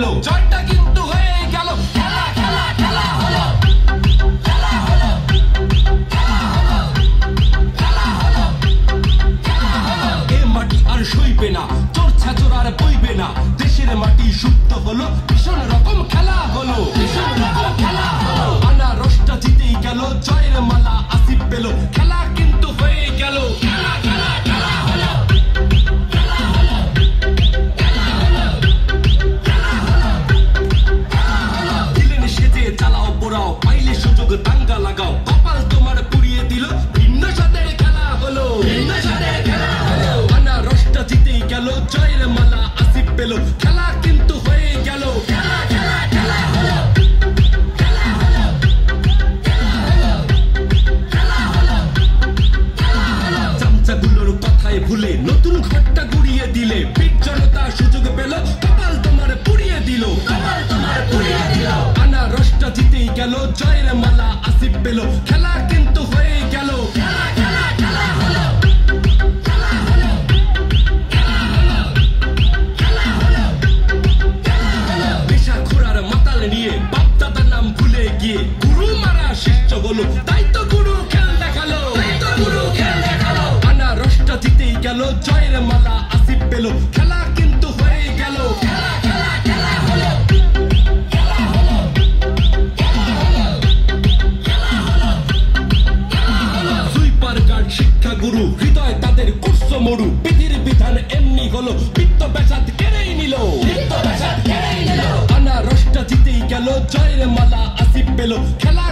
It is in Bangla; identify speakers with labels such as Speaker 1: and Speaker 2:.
Speaker 1: পেল, জয়টা কিন্তু হয়ে গেল। খেলা খেলা খেলা হলো, খেলা হলো, খেলা হলো, খেলা হলো, খেলা হলো। এ মাটি আর সইবে না, চোরছা চোর আর বইবে না, দেশের মাটি শুদ্ধ হলো, ভীষণ রকম খেলা হলো, ভীষণ রকম খেলা হলো। আনারসটা জিতেই গেল, জয়ের মালা আসিফ পেল, খেলা কিন্তু হয়ে গেল। খেলা খেলা খেলা হলো, খেলা হলো, খেলা হলো, খেলা হলো, খেলা হলো। দিলেন সেজে চালাও পোড়াও, পাইলে সুযোগ দাঙ্গা লাগাও, কপাল তোমার পুড়িয়ে দিল, ভিন্ন স্বাদের খেলা হলো, ভিন্ন স্বাদের খেলা হলো। আনারসটা জিতেই গেল, জয়ের মালা আসিফ পেল, খেলা কিন্তু হয়ে গেল। খেলা খেলা খেলা হলো, খেলা হলো, খেলা হলো, খেলা হলো, খেলা হলো। চামচাগুলোর কথায় ভুলে নতুন ঘরটা গুড়িয়ে দিলে, বীর জনতা সুযোগ পেল, কপাল তোমার পুড়িয়ে দিল, কপাল তোমার পুড়িয়ে দিল। আনারসটা জিতেই গেল, জয়ের মালা আসিফ পেল, খেলা কিন্তু হয়ে গেল। খেলা খেলা খেলা হলো, খেলা হলো, খেলা হলো, খেলা হলো, খেলা হলো। নেশা খোরার মাতাল নিয়ে বাপ দাদার নাম ভুলে গিয়ে গুরু মারা শিষ্য হলো, তাই তো গুরু খেল দেখালো, তাই তো গুরু খেল দেখালো। আনারসটা জিতেই গেল, জয়ের মালা আসিফ পেল, খেলা কিন্তু হয়ে গেল। খেলা খেলা খেলা হলো, খেলা হলো, খেলা হলো, খেলা হলো, খেলা হলো। সুইপার গার্ড শিক্ষা গুরু, হৃদয় তাদের কুৎস মরু, বিধির বিধান এমনি হলো, বৃত্ত বেসাদ কেড়েই নিল, বৃত্ত বেসাদ কেড়েই নিল। আনারসটা জিতেই গেল, জয়ের মালা আসিফ পেল, খেলা